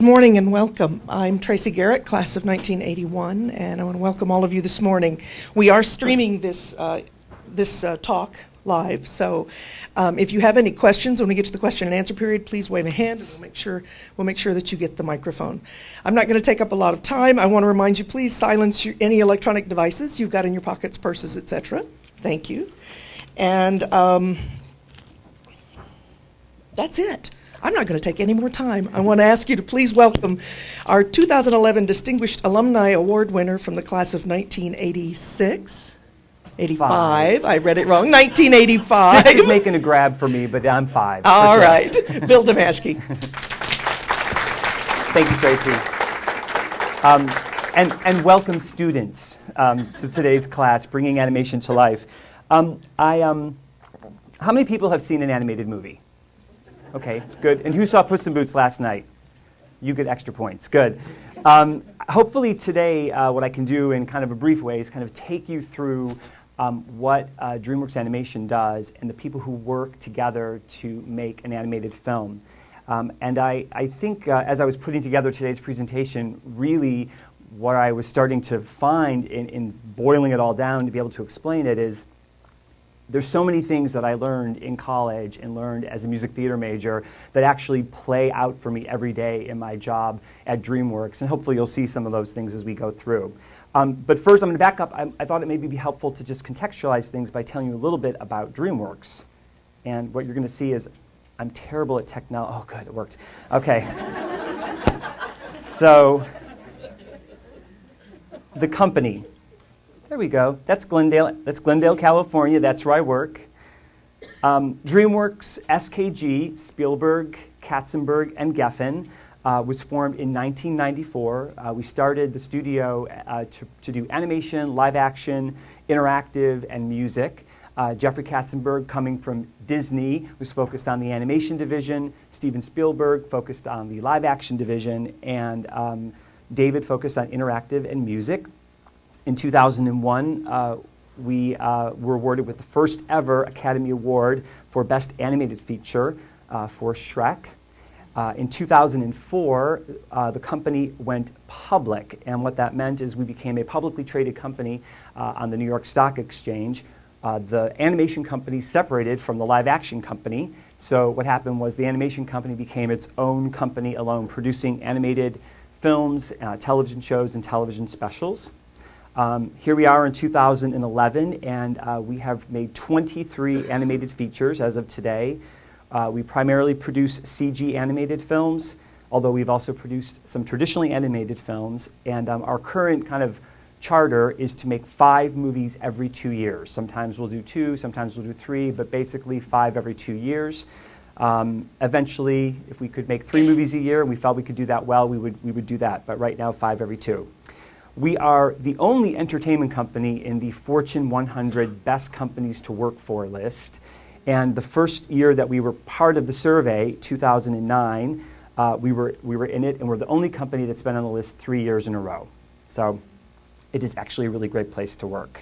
morning and welcome. I'm Tracy Garrett, class of 1981, and I want to welcome all of you this morning. We are streaming this talk live, so if you have any questions when we get to the question and answer period, please wave a hand and we'll make sure that you get the microphone. I'm not going to take up a lot of time. I want to remind you, please silence any electronic devices you've got in your pockets, purses, etc. Thank you. And that's it. I'm not going to take any more time. I want to ask you to please welcome our 2011 Distinguished Alumni Award winner from the class of 1986. 85. I read it wrong. 1985. Six is making a grab for me, but I'm 5. All right. Bill Damaschke. Thank you, Tracy. And welcome, students, to today's class, Bringing Animation to Life. How many people have seen an animated movie? Okay, good. And who saw Puss in Boots last night? You get extra points. Good. Hopefully today, what I can do in kind of a brief way is kind of take you through what DreamWorks Animation does and the people who work together to make an animated film. And I think as I was putting together today's presentation, really what I was starting to find in boiling it all down to be able to explain it is there's so many things that I learned in college and learned as a music theater major that actually play out for me every day in my job at DreamWorks, and hopefully you'll see some of those things as we go through. But first, I'm going to back up. I thought it maybe be helpful to just contextualize things by telling you a little bit about DreamWorks. And what you're going to see is I'm terrible at technology. Oh, good, it worked. Okay. So, the company. There we go. That's Glendale, California. That's where I work. DreamWorks SKG, Spielberg, Katzenberg, and Geffen, was formed in 1994. We started the studio to do animation, live action, interactive, and music. Jeffrey Katzenberg, coming from Disney, was focused on the animation division. Steven Spielberg focused on the live action division. And David focused on interactive and music. In 2001, we were awarded with the first ever Academy Award for Best Animated Feature for Shrek. In 2004, the company went public, and what that meant is we became a publicly traded company on the New York Stock Exchange. The animation company separated from the live action company, so what happened was the animation company became its own company alone, producing animated films, television shows, and television specials. Here we are in 2011, and we have made 23 animated features as of today. We primarily produce CG animated films, although we've also produced some traditionally animated films. And our current kind of charter is to make 5 movies every 2 years. Sometimes we'll do 2, sometimes we'll do 3, but basically 5 every 2 years. Eventually, if we could make 3 movies a year and we felt we could do that well, we would do that. But right now, 5 every 2. We are the only entertainment company in the Fortune 100 Best Companies to Work For list. And the first year that we were part of the survey, 2009, we were in it, and we're the only company that's been on the list 3 years in a row. So it is actually a really great place to work.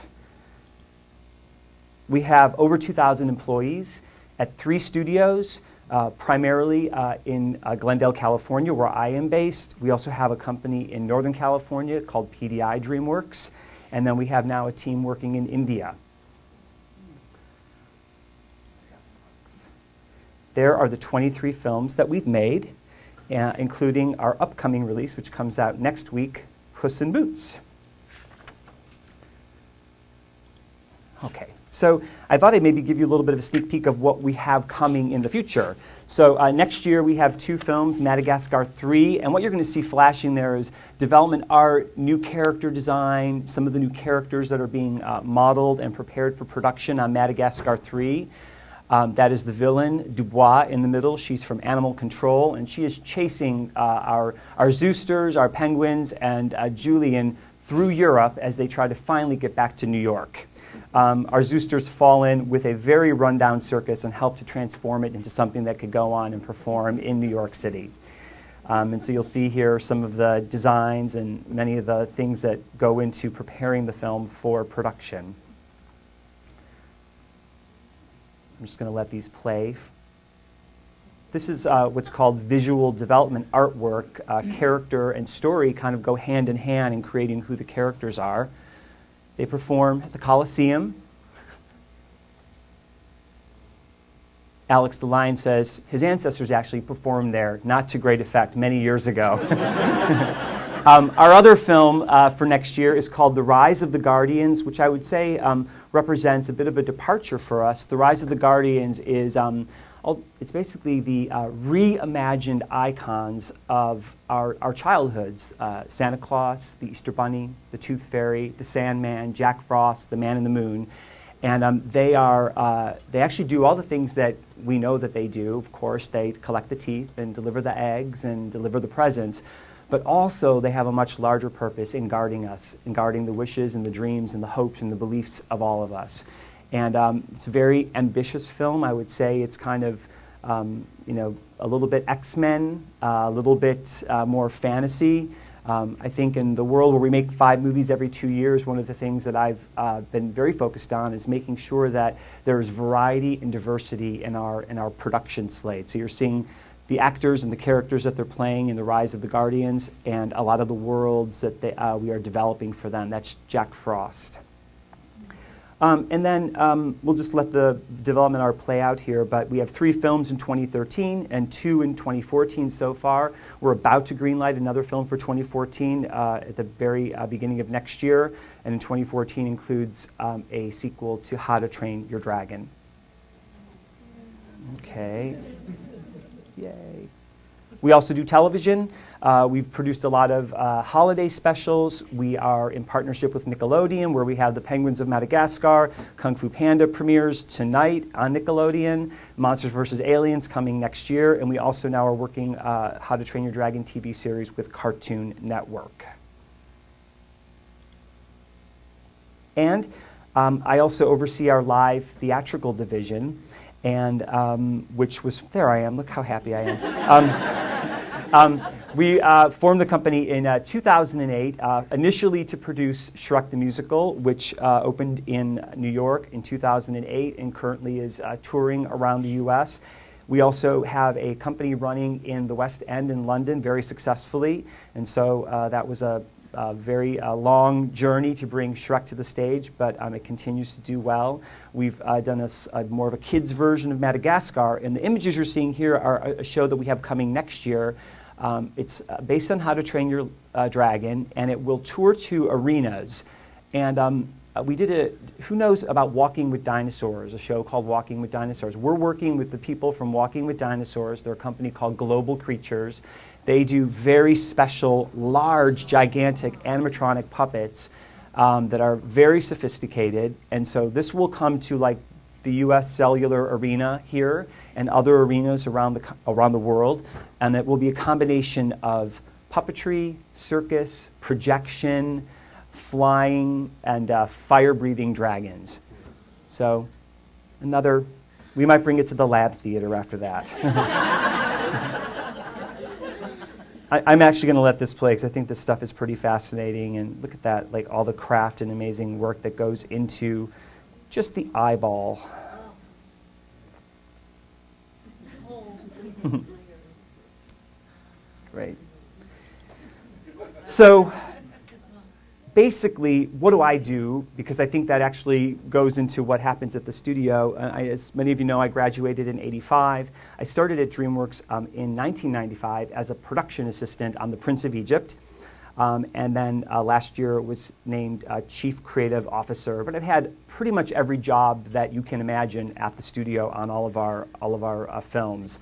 We have over 2,000 employees at 3 studios. Primarily in Glendale, California, where I am based. We also have a company in Northern California called PDI DreamWorks, and then we have now a team working in India. There are the 23 films that we've made, including our upcoming release, which comes out next week, Puss in Boots. Okay. So I thought I'd maybe give you a little bit of a sneak peek of what we have coming in the future. So next year we have 2 films, Madagascar 3, and what you're going to see flashing there is development art, new character design, some of the new characters that are being modeled and prepared for production on Madagascar 3. That is the villain, Dubois, in the middle. She's from Animal Control, and she is chasing our Zeusters, our penguins, and Julian through Europe as they try to finally get back to New York. Our Zeusters fall in with a very rundown circus and help to transform it into something that could go on and perform in New York City. And so you'll see here some of the designs and many of the things that go into preparing the film for production. I'm just going to let these play. This is what's called visual development artwork. Character and story kind of go hand in hand in creating who the characters are. They perform at the Coliseum. Alex the Lion says his ancestors actually performed there, not to great effect, many years ago. Our other film for next year is called The Rise of the Guardians, which I would say represents a bit of a departure for us. The Rise of the Guardians is it's basically the reimagined icons of our childhoods. Santa Claus, the Easter Bunny, the Tooth Fairy, the Sandman, Jack Frost, the Man in the Moon. And they actually do all the things that we know that they do. Of course, they collect the teeth and deliver the eggs and deliver the presents. But also, they have a much larger purpose in guarding us, in guarding the wishes and the dreams and the hopes and the beliefs of all of us. And it's a very ambitious film. I would say it's kind of, a little bit X-Men, a little bit more fantasy. I think in the world where we make 5 movies every 2 years, one of the things that I've been very focused on is making sure that there's variety and diversity in our production slate. So you're seeing the actors and the characters that they're playing in The Rise of the Guardians and a lot of the worlds that we are developing for them. That's Jack Frost. And then we'll just let the development art play out here, but we have 3 films in 2013 and 2 in 2014 so far. We're about to greenlight another film for 2014 at the very beginning of next year, and in 2014 includes a sequel to How to Train Your Dragon. Okay. Yay. We also do television. We've produced a lot of holiday specials. We are in partnership with Nickelodeon, where we have The Penguins of Madagascar. Kung Fu Panda premieres tonight on Nickelodeon. Monsters vs. Aliens coming next year. And we also now are working How to Train Your Dragon TV series with Cartoon Network. And I also oversee our live theatrical division, and which was, there I am, look how happy I am. We formed the company in 2008, initially to produce Shrek the Musical, which opened in New York in 2008 and currently is touring around the U.S. We also have a company running in the West End in London very successfully, and so that was a very long journey to bring Shrek to the stage, but it continues to do well. We've done more of a kids version of Madagascar, and the images you're seeing here are a show that we have coming next year. It's based on How to Train Your Dragon, and it will tour to arenas. And we did who knows about Walking with Dinosaurs, a show called Walking with Dinosaurs. We're working with the people from Walking with Dinosaurs. They're a company called Global Creatures. They do very special, large, gigantic animatronic puppets that are very sophisticated. And so this will come to like the U.S. Cellular Arena here and other arenas around the world. And it will be a combination of puppetry, circus, projection, flying, and fire-breathing dragons. So we might bring it to the lab theater after that. I'm actually going to let this play because I think this stuff is pretty fascinating. And look at that, like all the craft and amazing work that goes into just the eyeball. Great. So basically, what do I do? Because I think that actually goes into what happens at the studio. As many of you know, I graduated in '85. I started at DreamWorks in 1995 as a production assistant on The Prince of Egypt. And then last year was named Chief Creative Officer. But I've had pretty much every job that you can imagine at the studio on all of our films.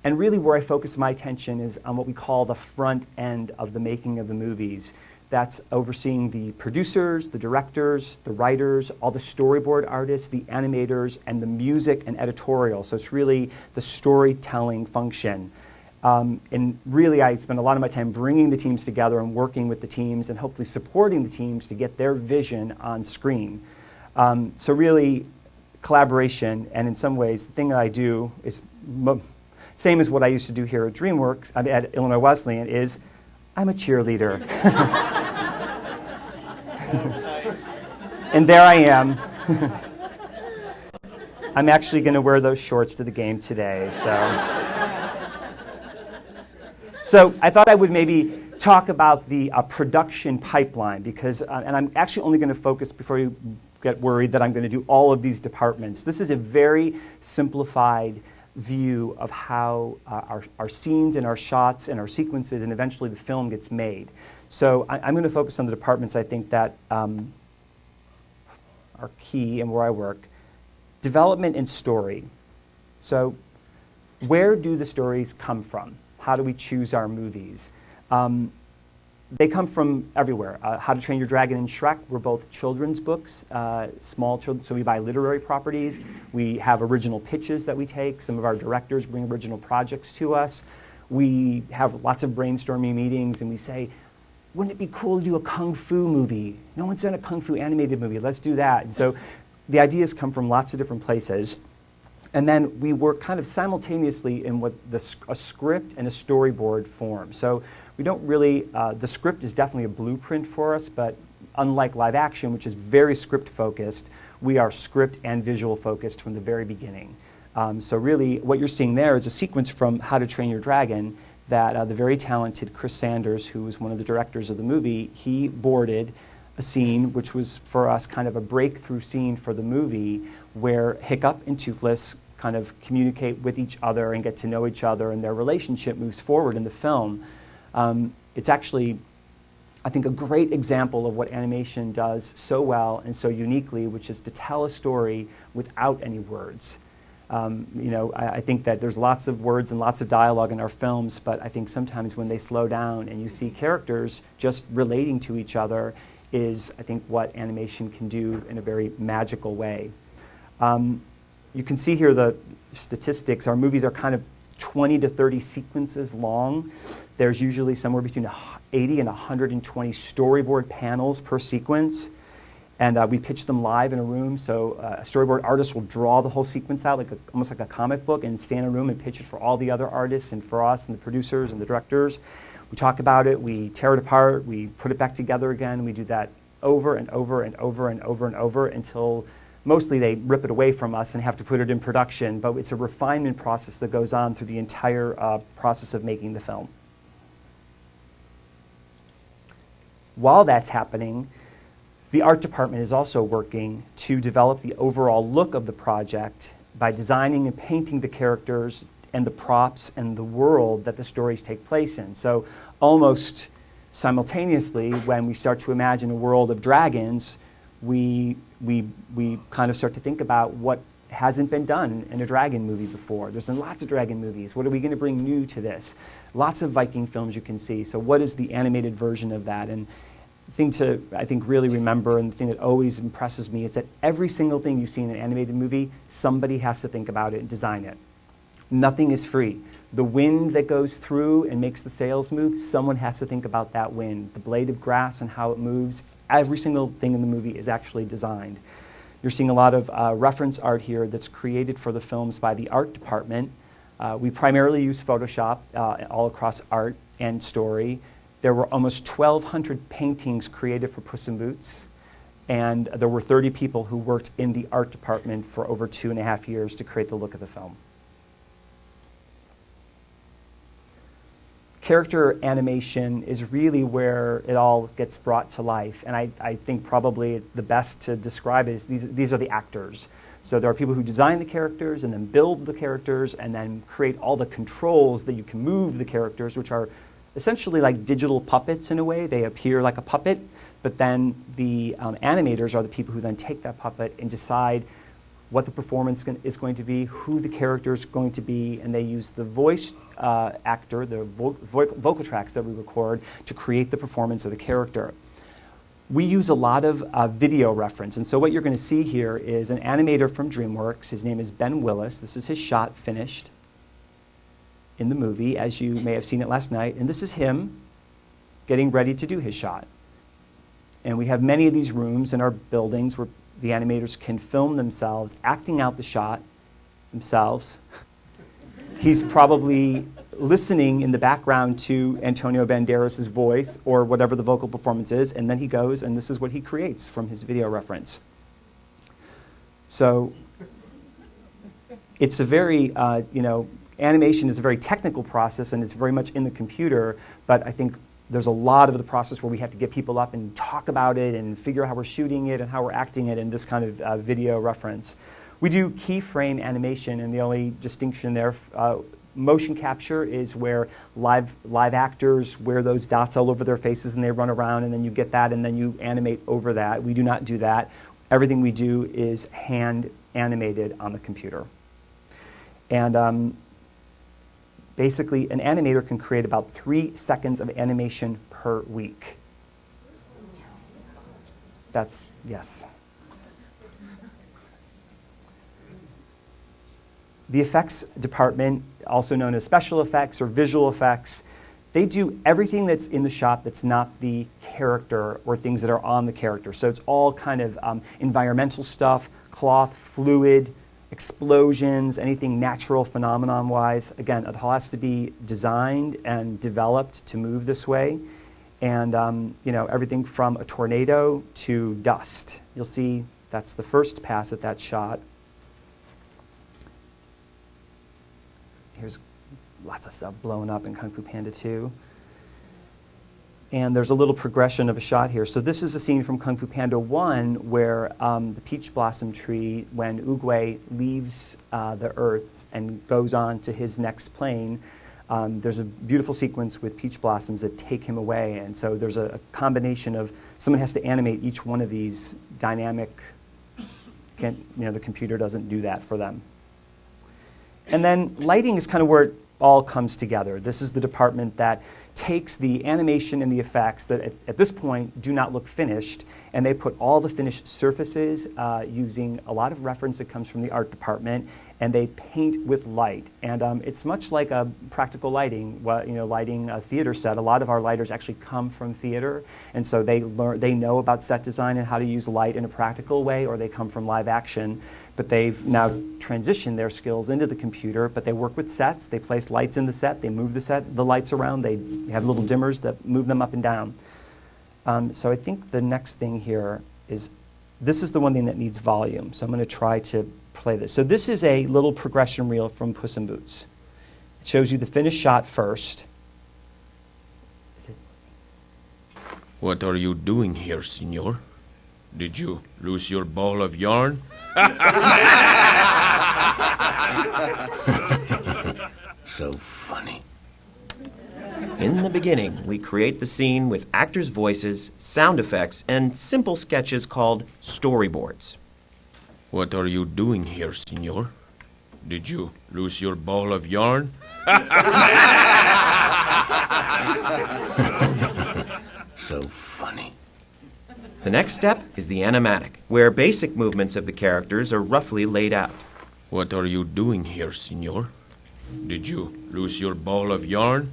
And really where I focus my attention is on what we call the front end of the making of the movies. That's overseeing the producers, the directors, the writers, all the storyboard artists, the animators, and the music and editorial. So it's really the storytelling function. And really, I spend a lot of my time bringing the teams together and working with the teams and hopefully supporting the teams to get their vision on screen. So really, collaboration, and in some ways, the thing that I do is same as what I used to do here at DreamWorks, at Illinois Wesleyan, is I'm a cheerleader. And there I am. I'm actually going to wear those shorts to the game today, so. So I thought I would maybe talk about the production pipeline because, and I'm actually only going to focus before you get worried that I'm going to do all of these departments. This is a very simplified view of how our scenes and our shots and our sequences and eventually the film gets made. So I'm going to focus on the departments I think that are key and where I work. Development and story. So where do the stories come from? How do we choose our movies? They come from everywhere. How to Train Your Dragon and Shrek were both children's books, small children, so we buy literary properties. We have original pitches that we take. Some of our directors bring original projects to us. We have lots of brainstorming meetings and we say, wouldn't it be cool to do a Kung Fu movie? No one's done a Kung Fu animated movie, let's do that. And so the ideas come from lots of different places. And then we work kind of simultaneously in what a script and a storyboard form. So we don't really, the script is definitely a blueprint for us, but unlike live action, which is very script focused, we are script and visual focused from the very beginning. So really what you're seeing there is a sequence from How to Train Your Dragon that the very talented Chris Sanders, who was one of the directors of the movie, he boarded a scene which was for us kind of a breakthrough scene for the movie where Hiccup and Toothless kind of communicate with each other and get to know each other and their relationship moves forward in the film. It's actually, I think, a great example of what animation does so well and so uniquely, which is to tell a story without any words. I think that there's lots of words and lots of dialogue in our films, but I think sometimes when they slow down and you see characters just relating to each other is, I think, what animation can do in a very magical way. You can see here the statistics. Our movies are kind of 20 to 30 sequences long. There's usually somewhere between 80 and 120 storyboard panels per sequence. And we pitch them live in a room. So a storyboard artist will draw the whole sequence out, almost like a comic book, and stand in a room and pitch it for all the other artists and for us and the producers and the directors. We talk about it, we tear it apart, we put it back together again. We do that over and over and over and over and over until mostly they rip it away from us and have to put it in production. But it's a refinement process that goes on through the entire process of making the film. While that's happening, the art department is also working to develop the overall look of the project by designing and painting the characters and the props and the world that the stories take place in. So almost simultaneously, when we start to imagine a world of dragons, we kind of start to think about what hasn't been done in a dragon movie before. There's been lots of dragon movies. What are we going to bring new to this? Lots of Viking films you can see. So what is the animated version of that? And the thing to, I think, really remember, and the thing that always impresses me is that every single thing you see in an animated movie, somebody has to think about it and design it. Nothing is free. The wind that goes through and makes the sails move, someone has to think about that wind. The blade of grass and how it moves, every single thing in the movie is actually designed. You're seeing a lot of reference art here that's created for the films by the art department. We primarily use Photoshop all across art and story. There were almost 1,200 paintings created for Puss in Boots, and there were 30 people who worked in the art department for over 2.5 years to create the look of the film. Character animation is really where it all gets brought to life, and I think probably the best to describe it is these are the actors. So there are people who design the characters and then build the characters and then create all the controls that you can move the characters, which are essentially like digital puppets in a way. They appear like a puppet, but then the animators are the people who then take that puppet and decide what the performance is going to be, who the character is going to be, and they use the voice actor, the vocal tracks that we record to create the performance of the character. We use a lot of video reference, and so what you're going to see here is an animator from DreamWorks. His name is Ben Willis. This is his shot finished in the movie, as you may have seen it last night, and this is him getting ready to do his shot. And we have many of these rooms in our buildings where the animators can film themselves acting out the shot themselves. He's probably listening in the background to Antonio Banderas' voice or whatever the vocal performance is, and then he goes and this is what he creates from his video reference. So it's a very, Animation is a very technical process, and it's very much in the computer, but I think there's a lot of the process where we have to get people up and talk about it and figure out how we're shooting it and how we're acting it in this kind of video reference. We do keyframe animation, and the only distinction there, motion capture is where live actors wear those dots all over their faces and they run around, and then you get that and then you animate over that. We do not do that. Everything we do is hand animated on the computer. And basically, an animator can create about 3 seconds of animation per week. That's, yes. The effects department, also known as special effects or visual effects, they do everything that's in the shot that's not the character or things that are on the character. So it's all kind of environmental stuff, cloth, fluid, explosions, anything natural phenomenon-wise. Again, it all has to be designed and developed to move this way. And everything from a tornado to dust. You'll see that's the first pass at that shot. Here's lots of stuff blowing up in Kung Fu Panda 2. And there's a little progression of a shot here. So this is a scene from Kung Fu Panda 1 where the peach blossom tree, when Oogway leaves the earth and goes on to his next plane, there's a beautiful sequence with peach blossoms that take him away. And so there's a combination of, someone has to animate each one of these dynamic, the computer doesn't do that for them. And then lighting is kind of where it all comes together. This is the department that takes the animation and the effects that at this point do not look finished, and they put all the finished surfaces using a lot of reference that comes from the art department, and they paint with light. And it's much like a practical lighting, lighting a theater set. A lot of our lighters actually come from theater, and so they know about set design and how to use light in a practical way, or they come from live action. But they've now transitioned their skills into the computer, but they work with sets, they place lights in the set, they move the lights around, they have little dimmers that move them up and down. So I think the next thing here is, this is the one thing that needs volume, so I'm going to try to play this. So this is a little progression reel from Puss in Boots. It shows you the finished shot first. What are you doing here, senor? Did you lose your ball of yarn? So funny. In the beginning, we create the scene with actors' voices, sound effects, and simple sketches called storyboards. What are you doing here, senor? Did you lose your ball of yarn? So funny. The next step is the animatic, where basic movements of the characters are roughly laid out. What are you doing here, senor? Did you lose your ball of yarn?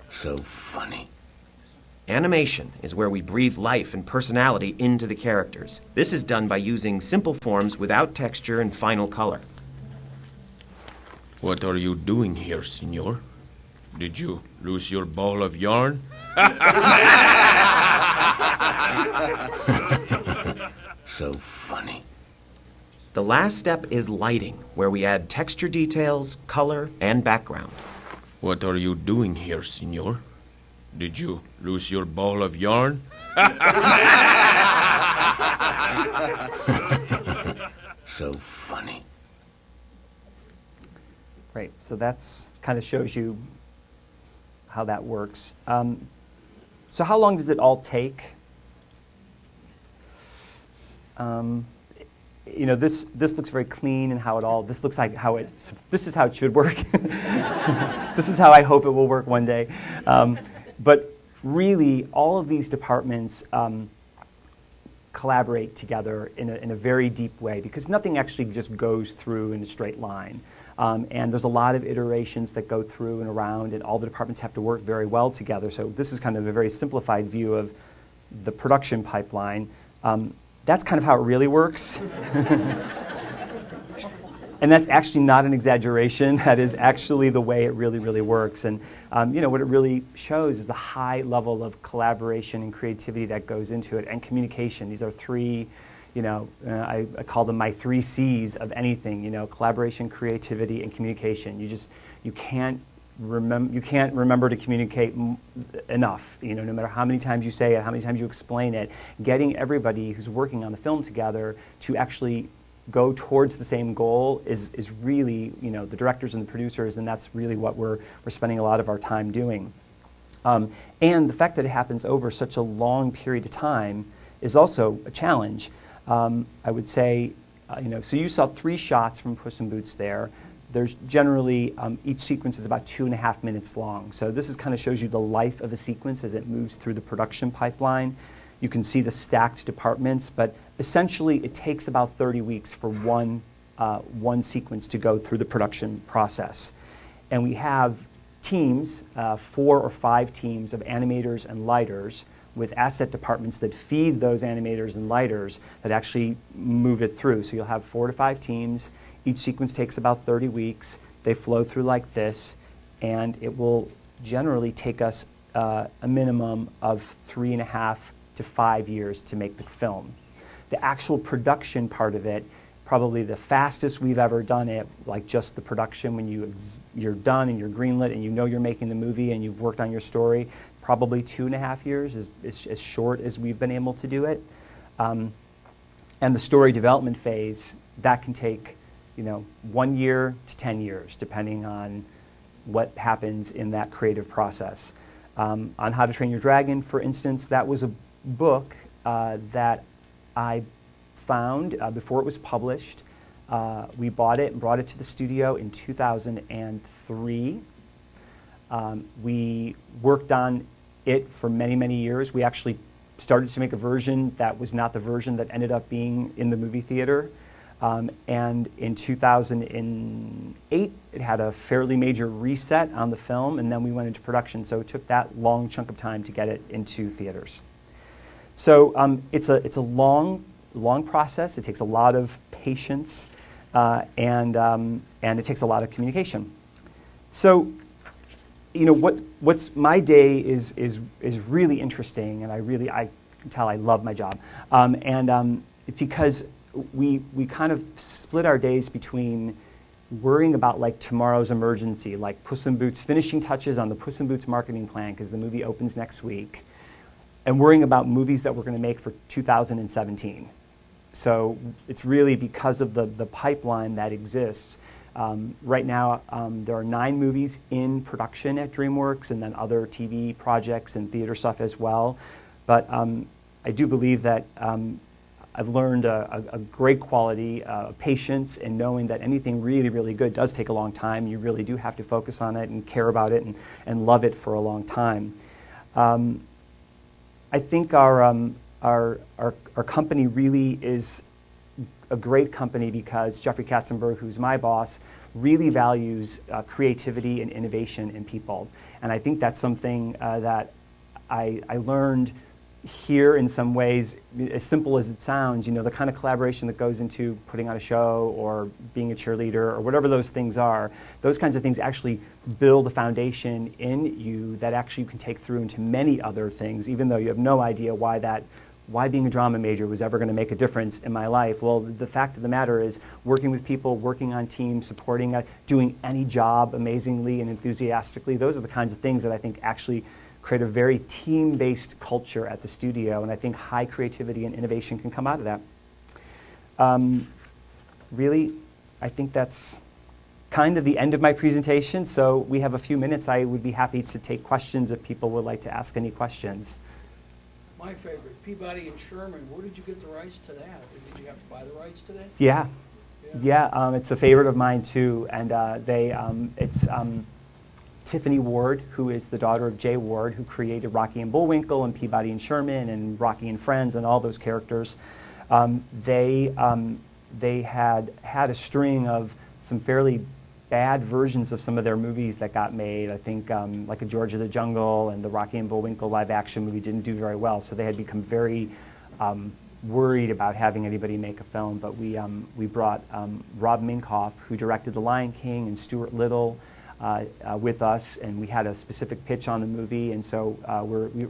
So funny. Animation is where we breathe life and personality into the characters. This is done by using simple forms without texture and final color. What are you doing here, senor? Did you lose your ball of yarn? So funny. The last step is lighting, where we add texture details, color, and background. What are you doing here, senor? Did you lose your ball of yarn? So funny. Great, so that's kind of shows you how that works. So how long does it all take? This looks very clean and this looks like this is how it should work. This is how I hope it will work one day. But really, all of these departments collaborate together in a very deep way, because nothing actually just goes through in a straight line. And there's a lot of iterations that go through and around, and all the departments have to work very well together. So this is kind of a very simplified view of the production pipeline. That's kind of how it really works. And that's actually not an exaggeration. That is actually the way it really, really works. And what it really shows is the high level of collaboration and creativity that goes into it, and communication. These are three I call them my 3 C's of anything, collaboration, creativity, and communication. You can't remember to communicate enough, no matter how many times you say it, how many times you explain it. Getting everybody who's working on the film together to actually go towards the same goal is really, the directors and the producers, and that's really what we're spending a lot of our time doing. And the fact that it happens over such a long period of time is also a challenge. I would say, so you saw 3 shots from Puss in Boots there. There's generally, each sequence is about 2.5 minutes long. So this kind of shows you the life of a sequence as it moves through the production pipeline. You can see the stacked departments, but essentially it takes about 30 weeks for one sequence to go through the production process. And we have teams, 4 or 5 teams of animators and lighters with asset departments that feed those animators and lighters that actually move it through. So you'll have 4 to 5 teams. Each sequence takes about 30 weeks. They flow through like this, and it will generally take us a minimum of 3.5 to 5 years to make the film. The actual production part of it, probably the fastest we've ever done it, like just the production when you're done and you're greenlit and you're making the movie and you've worked on your story, probably 2.5 years is as short as we've been able to do it. And the story development phase, that can take 1 year to 10 years, depending on what happens in that creative process. On How to Train Your Dragon, for instance, that was a book that I found before it was published. We bought it and brought it to the studio in 2003. We worked on it for many, many years. We actually started to make a version that was not the version that ended up being in the movie theater. And in 2008, it had a fairly major reset on the film, and then we went into production. So it took that long chunk of time to get it into theaters. So it's a long process. It takes a lot of patience, and it takes a lot of communication. So, what's my day is really interesting, and I can tell I love my job, because we kind of split our days between worrying about like tomorrow's emergency, like Puss in Boots, finishing touches on the Puss in Boots marketing plan because the movie opens next week, and worrying about movies that we're going to make for 2017. So it's really because of the pipeline that exists. Right now, there are 9 movies in production at DreamWorks, and then other TV projects and theater stuff as well. But I do believe that I've learned a great quality of patience and knowing that anything really, really good does take a long time. You really do have to focus on it and care about it and love it for a long time. I think our company really is a great company because Jeffrey Katzenberg, who's my boss, really values creativity and innovation in people. And I think that's something that I learned here in some ways, as simple as it sounds, the kind of collaboration that goes into putting on a show or being a cheerleader or whatever those things are, those kinds of things actually build a foundation in you that actually you can take through into many other things, even though you have no idea why being a drama major was ever going to make a difference in my life. Well, the fact of the matter is working with people, working on teams, supporting, doing any job amazingly and enthusiastically, those are the kinds of things that I think actually create a very team-based culture at the studio, and I think high creativity and innovation can come out of that. Really, I think that's kind of the end of my presentation, so we have a few minutes. I would be happy to take questions if people would like to ask any questions. My favorite, Peabody and Sherman, where did you get the rights to that? Did you have to buy the rights to that? Yeah, it's a favorite of mine too, and it's Tiffany Ward, who is the daughter of Jay Ward, who created Rocky and Bullwinkle and Peabody and Sherman and Rocky and Friends and all those characters. They had a string of some fairly bad versions of some of their movies that got made. I think like a George of the Jungle and the Rocky and Bullwinkle live action movie didn't do very well, so they had become very worried about having anybody make a film. But we brought Rob Minkoff, who directed The Lion King, and Stuart Little with us, and we had a specific pitch on the movie, and so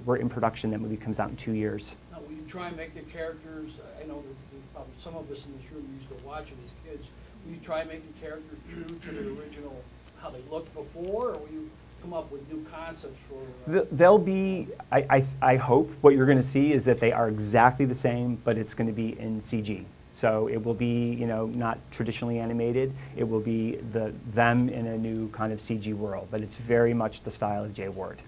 we're in production. That movie comes out in 2 years. Now, will you try and make the characters, I know that there's probably some of us in this room used to watch it as kids, will you try and make the characters true to the original, how they looked before, or will you come up with new concepts for... They'll be, I hope, what you're going to see is that they are exactly the same, but it's going to be in CG. So it will be, you know, not traditionally animated. It will be them in a new kind of CG world, but it's very much the style of Jay Ward.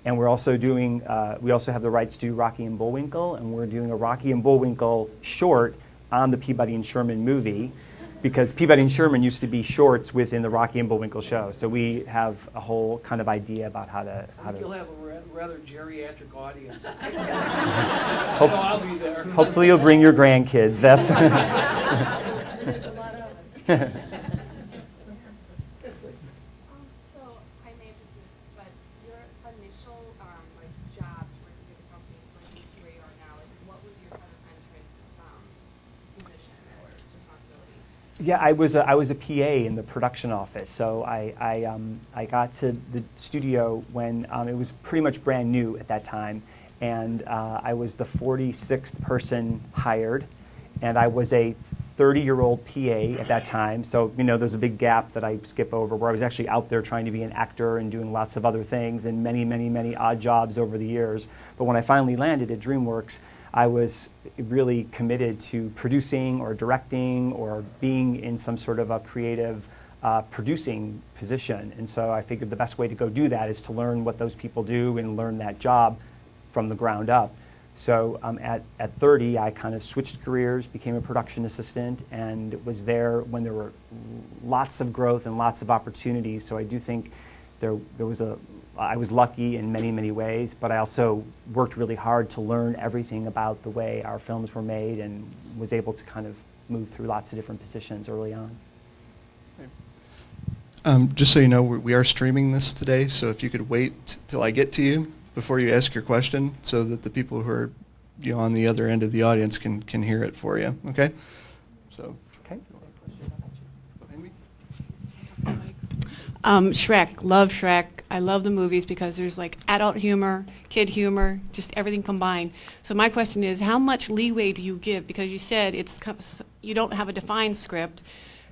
And we're also doing, we also have the rights to do Rocky and Bullwinkle, and we're doing a Rocky and Bullwinkle short on the Peabody and Sherman movie, because Peabody and Sherman used to be shorts within the Rocky and Bullwinkle show. So we have a whole kind of idea about how to... You'll have a rather geriatric audience. I'll be there. Hopefully you'll bring your grandkids. That's... So I may have just missed, but your initial like jobs working at the company from where you are now, like, what was your kind of entrance position or responsibility? Yeah, I was a PA in the production office. So I got to the studio when it was pretty much brand new at that time, and I was the 46th person hired, and I was a 30-year-old PA at that time. So, you know, there's a big gap that I skip over where I was actually out there trying to be an actor and doing lots of other things and many, many, many odd jobs over the years. But when I finally landed at DreamWorks, I was really committed to producing or directing or being in some sort of a creative producing position. And so I figured the best way to go do that is to learn what those people do and learn that job from the ground up. So at 30, I kind of switched careers, became a production assistant, and was there when there were lots of growth and lots of opportunities. So I do think I was lucky in many, many ways, but I also worked really hard to learn everything about the way our films were made and was able to kind of move through lots of different positions early on. Just so you know, we are streaming this today, so if you could wait till I get to you before you ask your question so that the people who are on the other end of the audience can hear it for you, okay? So, okay. Behind me? Shrek, love Shrek. I love the movies because there's like adult humor, kid humor, just everything combined. So my question is, how much leeway do you give? Because you said you don't have a defined script.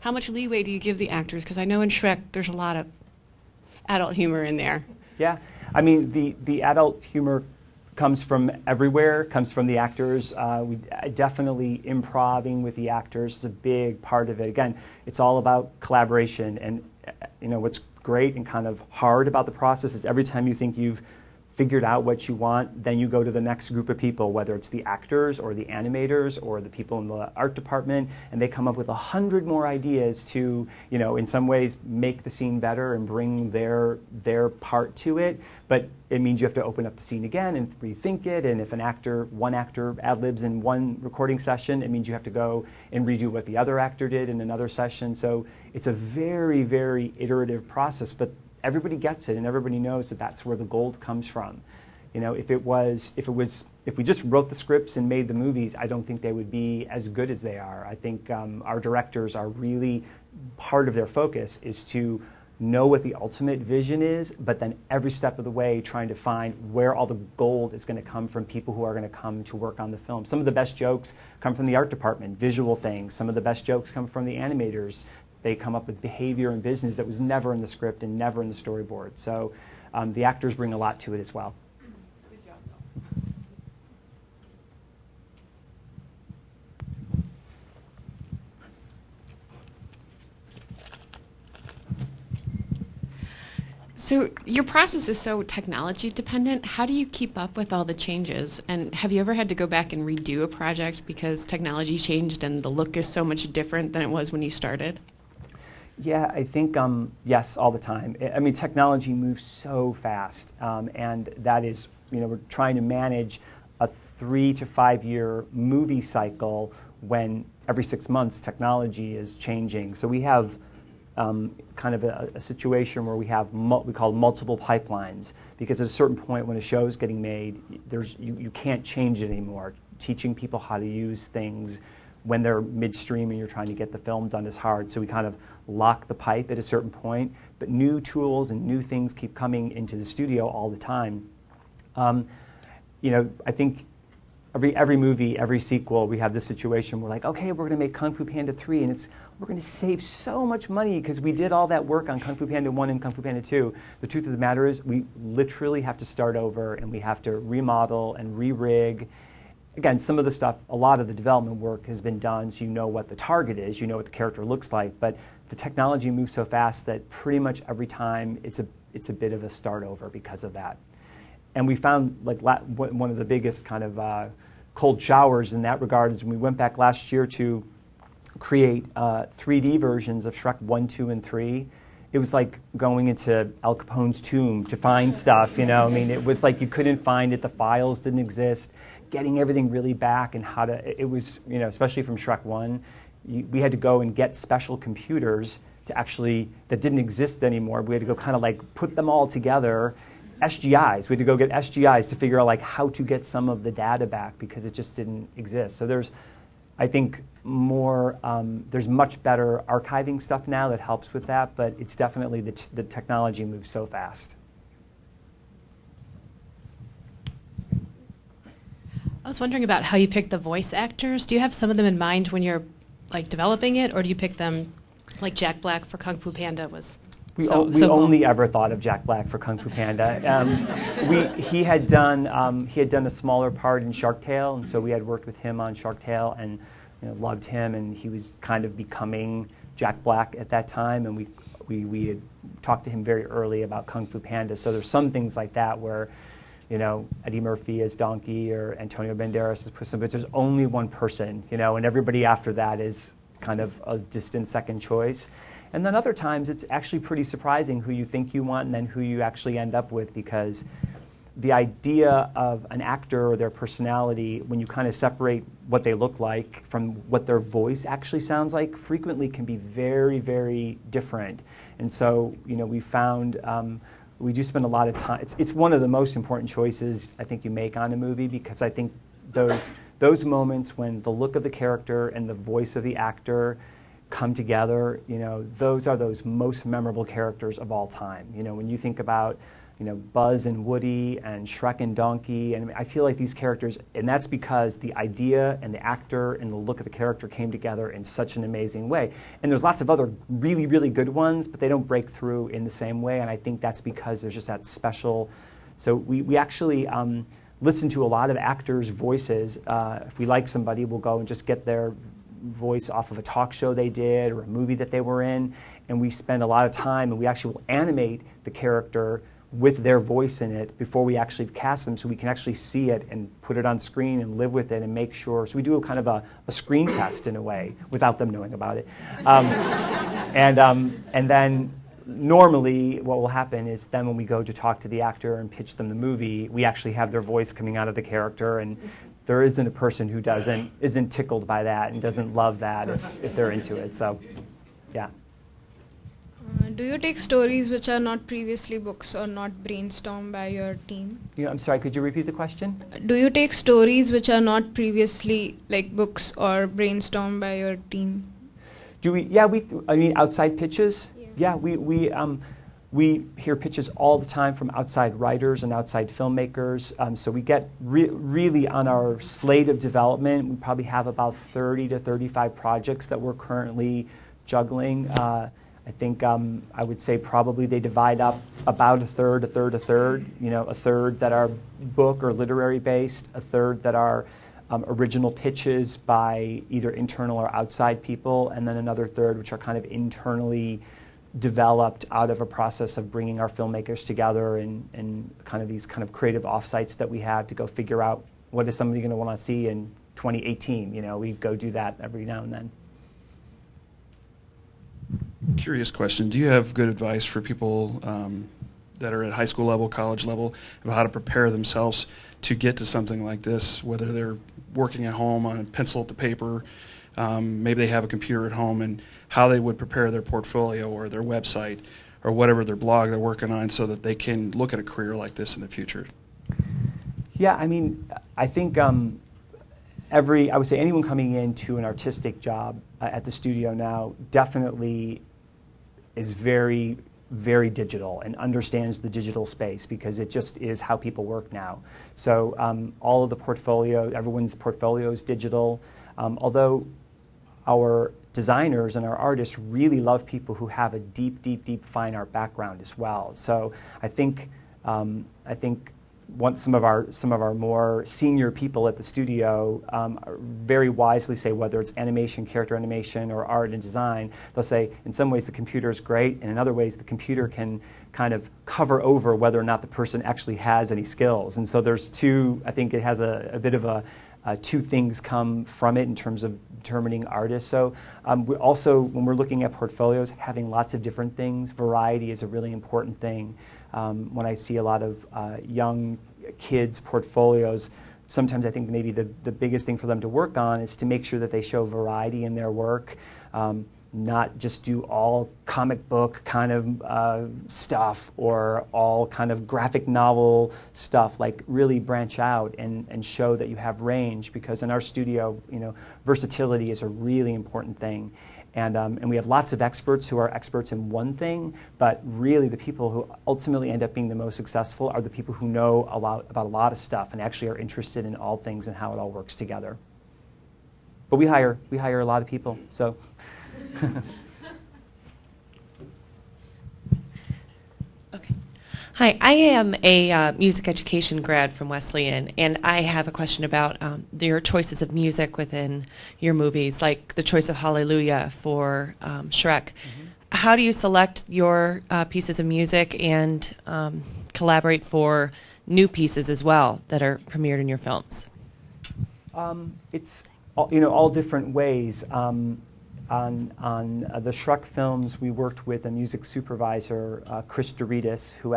How much leeway do you give the actors? Because I know in Shrek there's a lot of adult humor in there. Yeah, I mean, the adult humor comes from everywhere, comes from the actors. We definitely improvising with the actors is a big part of it. Again, it's all about collaboration, and you know what's great and kind of hard about the process is every time you think you've figured out what you want, then you go to the next group of people, whether it's the actors or the animators or the people in the art department, and they come up with 100 more ideas to, you know, in some ways make the scene better and bring their part to it. But it means you have to open up the scene again and rethink it, and if one actor ad-libs in one recording session, it means you have to go and redo what the other actor did in another session. So it's a very, very iterative process, but everybody gets it, and everybody knows that that's where the gold comes from. You know, if we just wrote the scripts and made the movies, I don't think they would be as good as they are. I think our directors are really, part of their focus is to know what the ultimate vision is, but then every step of the way trying to find where all the gold is going to come from people who are going to come to work on the film. Some of the best jokes come from the art department, visual things. Some of the best jokes come from the animators. They come up with behavior and business that was never in the script and never in the storyboard. So the actors bring a lot to it as well. Good job, So your process is so technology dependent. How do you keep up with all the changes? And have you ever had to go back and redo a project because technology changed and the look is so much different than it was when you started? Yeah, I think, yes, all the time. I mean, technology moves so fast, and that is, you know, we're trying to manage a 3 to 5 year movie cycle when every 6 months technology is changing. So we have kind of a situation where we have we call multiple pipelines, because at a certain point when a show is getting made, you can't change it anymore. Teaching people how to use things when they're midstream and you're trying to get the film done is hard. So we kind of lock the pipe at a certain point, but new tools and new things keep coming into the studio all the time. You know, I think every movie, every sequel, we have this situation. We're like, okay, we're going to make Kung Fu Panda 3, and we're going to save so much money because we did all that work on Kung Fu Panda 1 and Kung Fu Panda 2. The truth of the matter is we literally have to start over, and we have to remodel and re-rig. Again, some of the stuff, a lot of the development work has been done, so you know what the target is, you know what the character looks like, but the technology moves so fast that pretty much every time it's a bit of a start over because of that. And we found like one of the biggest kind of cold showers in that regard is when we went back last year to create 3D versions of Shrek 1, 2, and 3. It was like going into Al Capone's tomb to find stuff, you know. I mean, it was like you couldn't find it, the files didn't exist. Getting everything really back and how to, it was, you know, especially from Shrek 1, we had to go and get special computers to actually, that didn't exist anymore. We had to go kind of like put them all together. SGIs, we had to go get SGIs to figure out like how to get some of the data back because it just didn't exist. So there's, I think, more, there's much better archiving stuff now that helps with that, but it's definitely the technology moves so fast. I was wondering about how you pick the voice actors. Do you have some of them in mind when you're like developing it, or do you pick them like Jack Black for Kung Fu Panda was? We so only cool. ever thought of Jack Black for Kung Fu Panda. He had done a smaller part in Shark Tale, and so we had worked with him on Shark Tale and loved him, and he was kind of becoming Jack Black at that time, and we had talked to him very early about Kung Fu Panda. So there's some things like that where, Eddie Murphy as Donkey or Antonio Banderas as Puss in Boots. There's only one person, and everybody after that is kind of a distant second choice. And then other times it's actually pretty surprising who you think you want and then who you actually end up with, because the idea of an actor or their personality, when you kind of separate what they look like from what their voice actually sounds like, frequently can be very, very different. And so, we found we do spend a lot of time. It's one of the most important choices I think you make on a movie, because I think those moments when the look of the character and the voice of the actor come together, those are those most memorable characters of all time. When you think about, Buzz and Woody and Shrek and Donkey, and I feel like these characters, and that's because the idea and the actor and the look of the character came together in such an amazing way. And there's lots of other really, really good ones, but they don't break through in the same way, and I think that's because there's just that special. So we actually listen to a lot of actors' voices. If we like somebody, we'll go and just get their voice off of a talk show they did or a movie that they were in, and we spend a lot of time, and we actually will animate the character with their voice in it before we actually cast them, so we can actually see it and put it on screen and live with it and make sure. So we do a kind of a screen test in a way without them knowing about it. And then normally what will happen is then when we go to talk to the actor and pitch them the movie, we actually have their voice coming out of the character, and there isn't a person who isn't tickled by that and doesn't love that if they're into it. So, yeah. Do you take stories which are not previously books or not brainstormed by your team? I'm sorry, could you repeat the question? Do you take stories which are not previously like books or brainstormed by your team? Do we? Yeah, I mean, outside pitches. Yeah, we hear pitches all the time from outside writers and outside filmmakers. So we get really on our slate of development. We probably have about 30 to 35 projects that we're currently juggling. I think I would say probably they divide up about a third. A third that are book or literary based, a third that are original pitches by either internal or outside people, and then another third which are kind of internally developed out of a process of bringing our filmmakers together and kind of these kind of creative offsites that we have to go figure out what is somebody going to want to see in 2018. We go do that every now and then. Curious question. Do you have good advice for people that are at high school level, college level, about how to prepare themselves to get to something like this, whether they're working at home on a pencil to paper, maybe they have a computer at home, and how they would prepare their portfolio or their website or whatever their blog they're working on so that they can look at a career like this in the future? Yeah, I mean, I think I would say anyone coming into an artistic job at the studio now definitely is very very digital and understands the digital space because it just is how people work now. So all of the portfolio, everyone's portfolio is digital, although our designers and our artists really love people who have a deep, deep, deep fine art background as well. So I think once some of our more senior people at the studio very wisely say, whether it's animation, character animation, or art and design, they'll say in some ways the computer is great, and in other ways the computer can kind of cover over whether or not the person actually has any skills. And so there's two. I think it has a bit of a two things come from it in terms of determining artists. So we also, when we're looking at portfolios, having lots of different things, variety is a really important thing. When I see a lot of young kids' portfolios, sometimes I think maybe the biggest thing for them to work on is to make sure that they show variety in their work, not just do all comic book kind of stuff or all kind of graphic novel stuff. Like really branch out and show that you have range, because in our studio, versatility is a really important thing. And we have lots of experts who are experts in one thing, but really the people who ultimately end up being the most successful are the people who know about a lot of stuff and actually are interested in all things and how it all works together. But we hire a lot of people, so. Okay. Hi, I am a music education grad from Wesleyan, and I have a question about your choices of music within your movies, like the choice of Hallelujah for Shrek. Mm-hmm. How do you select your pieces of music and collaborate for new pieces as well that are premiered in your films? It's all different ways. On the Shrek films, we worked with a music supervisor, Chris Doritas, who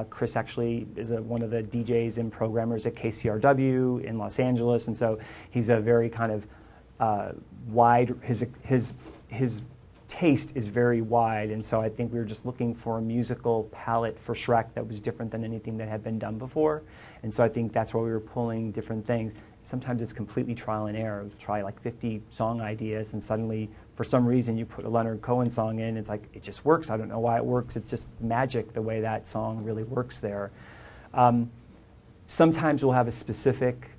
Chris actually is one of the DJs and programmers at KCRW in Los Angeles, and so he's a very kind of wide. His taste is very wide, and so I think we were just looking for a musical palette for Shrek that was different than anything that had been done before, and so I think that's why we were pulling different things. Sometimes it's completely trial and error. You try like 50 song ideas, and suddenly, for some reason, you put a Leonard Cohen song in. It's like, it just works. I don't know why it works. It's just magic the way that song really works there. Sometimes we'll have a specific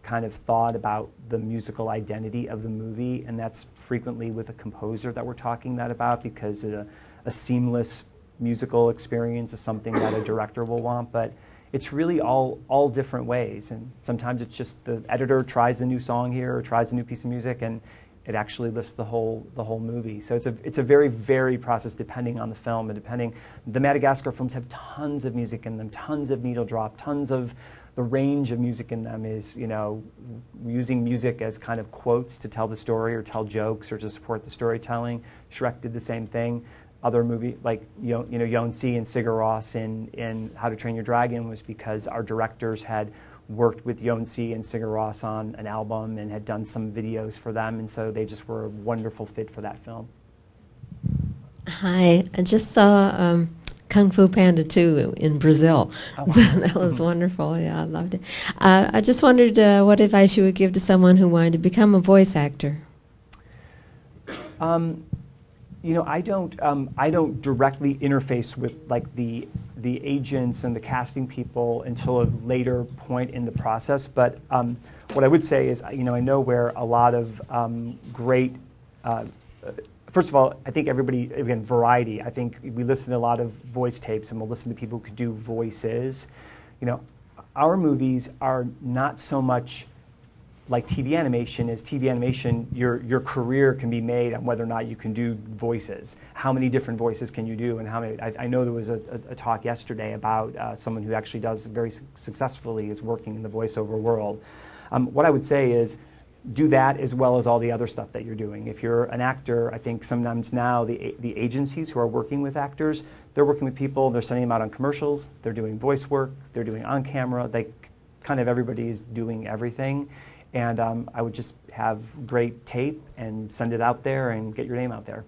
kind of thought about the musical identity of the movie, and that's frequently with a composer that we're talking that about, because a seamless musical experience is something that a director will want. But it's really all different ways, and sometimes it's just the editor tries a new song here or tries a new piece of music, and it actually lifts the whole movie. So it's a very varied process depending on the film, and depending. The Madagascar films have tons of music in them, tons of needle drop, tons of the range of music in them is using music as kind of quotes to tell the story or tell jokes or to support the storytelling. Shrek did the same thing. Other movie like Yonsei and Sigur Rós in How to Train Your Dragon was because our directors had worked with Yonsei and Sigur Rós on an album and had done some videos for them, and so they just were a wonderful fit for that film. Hi, I just saw Kung Fu Panda 2 in Brazil. Oh, wow. That was wonderful. Yeah, I loved it. I just wondered what advice you would give to someone who wanted to become a voice actor. I don't directly interface with like the agents and the casting people until a later point in the process. But what I would say is, I know where a lot of great. First of all, I think everybody, again, variety. I think we listen to a lot of voice tapes, and we'll listen to people who could do voices. Our movies are not so much like TV animation. Is TV animation, your career can be made on whether or not you can do voices. How many different voices can you do, and how many? I know there was a talk yesterday about someone who actually does very successfully is working in the voiceover world. What I would say is, do that as well as all the other stuff that you're doing. If you're an actor, I think sometimes now the agencies who are working with actors, they're working with people, they're sending them out on commercials, they're doing voice work, they're doing on camera, everybody is doing everything. And I would just have great tape and send it out there and get your name out there.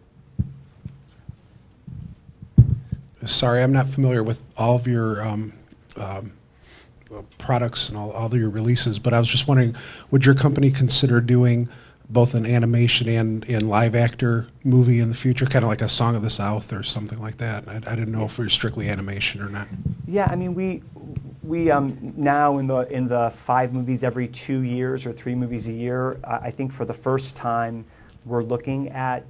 Sorry, I'm not familiar with all of your products and all of your releases, but I was just wondering, would your company consider doing both an animation and live actor movie in the future, kind of like a Song of the South or something like that? I didn't know if it was strictly animation or not. Yeah, I mean, we now in the 5 movies every 2 years or 3 movies a year, I think for the first time we're looking at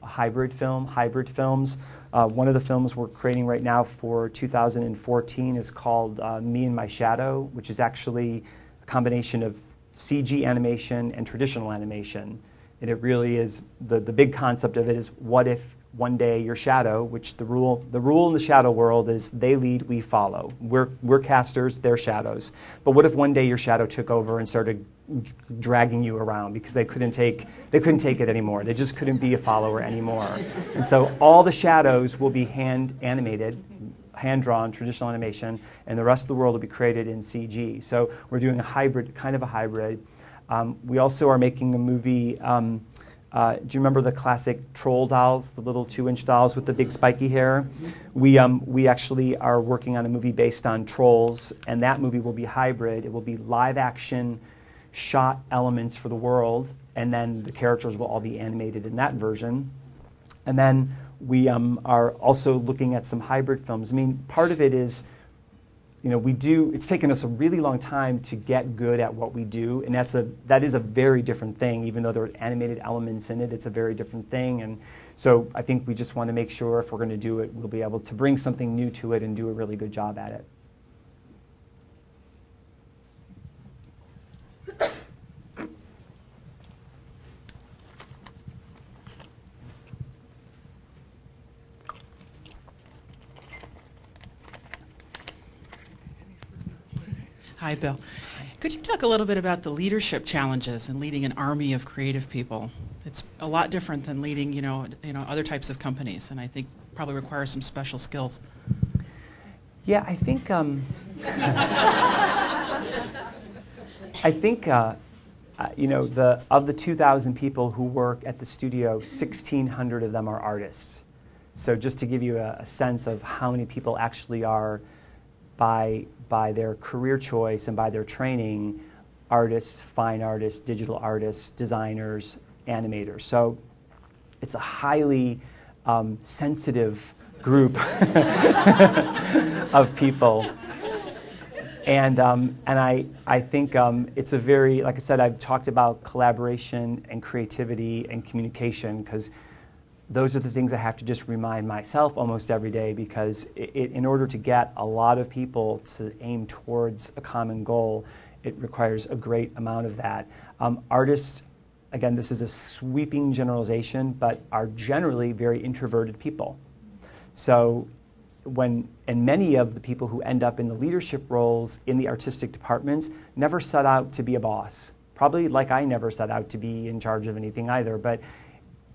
hybrid films. One of the films we're creating right now for 2014 is called Me and My Shadow, which is actually a combination of CG animation and traditional animation. And it really is, the big concept of it is, what if one day your shadow, which the rule in the shadow world is they lead, we follow. We're casters, they're shadows. But what if one day your shadow took over and started dragging you around because they couldn't take it anymore. They just couldn't be a follower anymore. And so all the shadows will be hand animated, hand-drawn, traditional animation, and the rest of the world will be created in CG. So we're doing a hybrid, kind of a hybrid. We also are making a movie. Do you remember the classic troll dolls, the little 2-inch dolls with the big spiky hair? We actually are working on a movie based on trolls, and that movie will be hybrid. It will be live action shot elements for the world, and then the characters will all be animated in that version. And then we are also looking at some hybrid films. I mean, part of it is, it's taken us a really long time to get good at what we do, and that is a very different thing. Even though there are animated elements in it, it's a very different thing. And so I think we just want to make sure if we're going to do it, we'll be able to bring something new to it and do a really good job at it. Hi, Bill. Could you talk a little bit about the leadership challenges in leading an army of creative people? It's a lot different than leading, other types of companies, and I think probably requires some special skills. Yeah, I think of the 2,000 people who work at the studio, 1,600 of them are artists. So just to give you a sense of how many people actually are, by their career choice and by their training, artists, fine artists, digital artists, designers, animators. So it's a highly sensitive group of people. And I think it's a very, like I said, I've talked about collaboration and creativity and communication, because those are the things I have to just remind myself almost every day, because in order to get a lot of people to aim towards a common goal, it requires a great amount of that. Artists, again, this is a sweeping generalization, but are generally very introverted people. So and many of the people who end up in the leadership roles in the artistic departments never set out to be a boss. Probably like I never set out to be in charge of anything either, but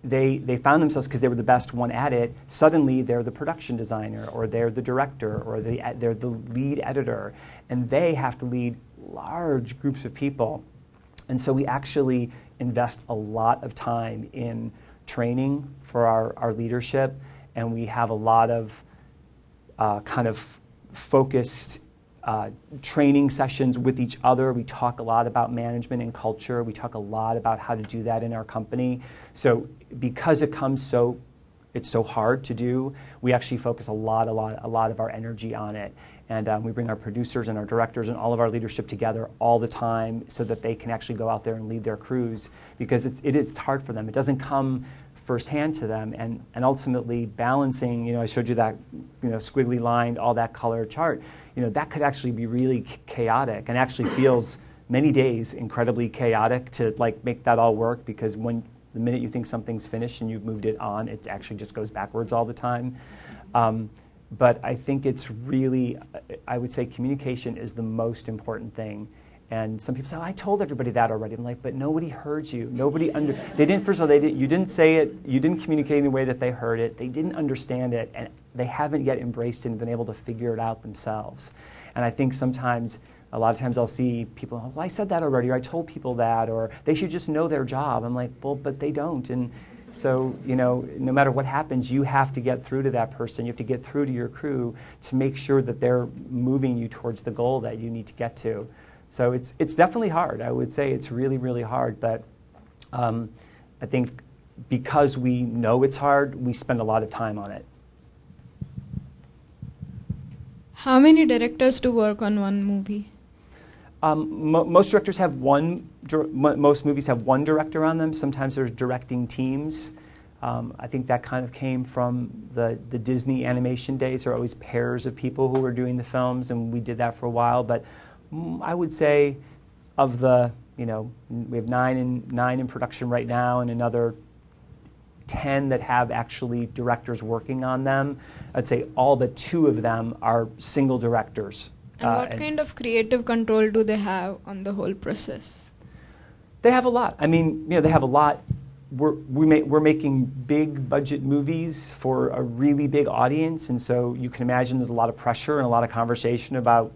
they found themselves, because they were the best one at it, suddenly they're the production designer, or they're the director, or they're the lead editor, and they have to lead large groups of people. And so we actually invest a lot of time in training for our leadership, and we have a lot of kind of focused training sessions with each other. We talk a lot about management and culture. We talk a lot about how to do that in our company. So because it's so hard to do, we actually focus a lot of our energy on it. And we bring our producers and our directors and all of our leadership together all the time so that they can actually go out there and lead their crews, because it is hard for them. It doesn't come firsthand to them, and ultimately balancing, I showed you that, squiggly line, all that color chart, that could actually be really chaotic, and actually feels many days incredibly chaotic to make that all work, because the minute you think something's finished and you've moved it on, it actually just goes backwards all the time. But I think it's really, I would say communication is the most important thing. And some people say, I told everybody that already. I'm like, but nobody heard you. They didn't, first of all, you didn't say it, you didn't communicate in a way that they heard it, they didn't understand it, and they haven't yet embraced it and been able to figure it out themselves. And I think a lot of times I'll see people, well, I said that already, or I told people that, or they should just know their job. I'm like, well, but they don't. And so, no matter what happens, you have to get through to that person. You have to get through to your crew to make sure that they're moving you towards the goal that you need to get to. So it's definitely hard. I would say it's really, really hard, but I think because we know it's hard, we spend a lot of time on it. How many directors to work on one movie? Most directors have most movies have one director on them. Sometimes there's directing teams. I think that kind of came from the Disney animation days. There are always pairs of people who were doing the films, and we did that for a while. But I would say of the, we have nine in production right now and another 10 that have actually directors working on them. I'd say all but 2 of them are single directors. And what kind of creative control do they have on the whole process? They have a lot. I mean, they have a lot. We're making big budget movies for a really big audience, and so you can imagine there's a lot of pressure and a lot of conversation about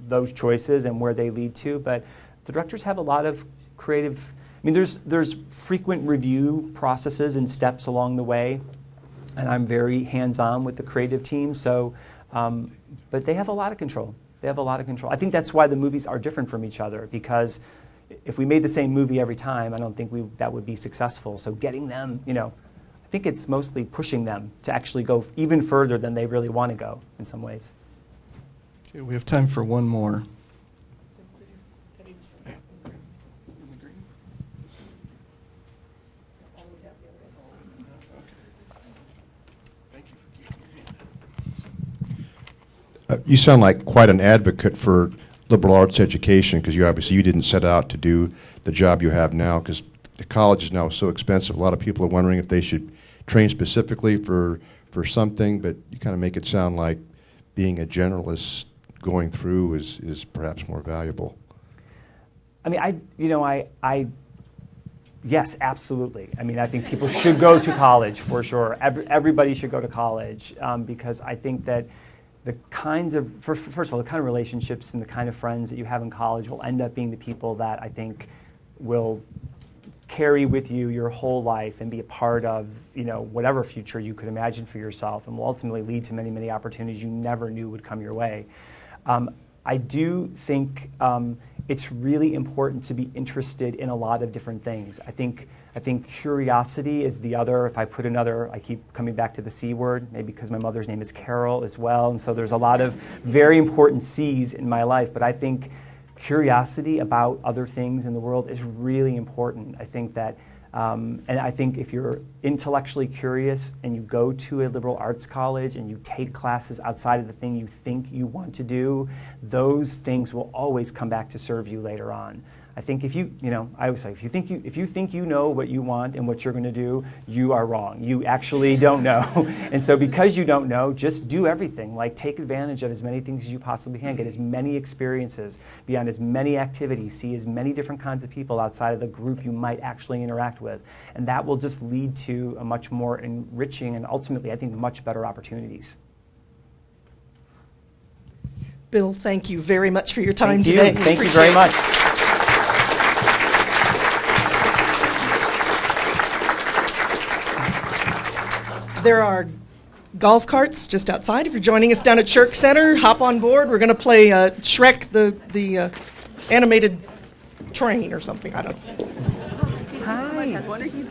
those choices and where they lead to. But the directors have a lot of creative. I mean, there's frequent review processes and steps along the way, and I'm very hands-on with the creative team. So, but they have a lot of control. They have a lot of control. I think that's why the movies are different from each other, because if we made the same movie every time, I don't think that would be successful. So getting them, I think it's mostly pushing them to actually go even further than they really want to go in some ways. Okay, we have time for one more. You sound like quite an advocate for liberal arts education, because you didn't set out to do the job you have now, because the college is now so expensive. A lot of people are wondering if they should train specifically for something, but you kind of make it sound like being a generalist going through is perhaps more valuable. I mean, yes, absolutely. I mean, I think people should go to college for sure. Everybody should go to college, because I think that the kinds of, first of all, the kind of relationships and the kind of friends that you have in college will end up being the people that I think will carry with you your whole life and be a part of, whatever future you could imagine for yourself, and will ultimately lead to many, many opportunities you never knew would come your way. I do think it's really important to be interested in a lot of different things. I think curiosity is the other. If I put another, I keep coming back to the C word, maybe because my mother's name is Carol as well, and so there's a lot of very important C's in my life. But I think curiosity about other things in the world is really important. I think that, and I think if you're intellectually curious and you go to a liberal arts college and you take classes outside of the thing you think you want to do, those things will always come back to serve you later on. I think if I always say, if you think you know what you want and what you're going to do, you are wrong. You actually don't know. And so because you don't know, just do everything. Like, take advantage of as many things as you possibly can. Get as many experiences, be on as many activities, see as many different kinds of people outside of the group you might actually interact with. And that will just lead to a much more enriching and ultimately, I think, much better opportunities. Bill, thank you very much for your time today. Thank you very much. There are golf carts just outside. If you're joining us down at Shirk Center, hop on board. We're going to play Shrek, the animated train or something. I don't know. Hi. I was wondering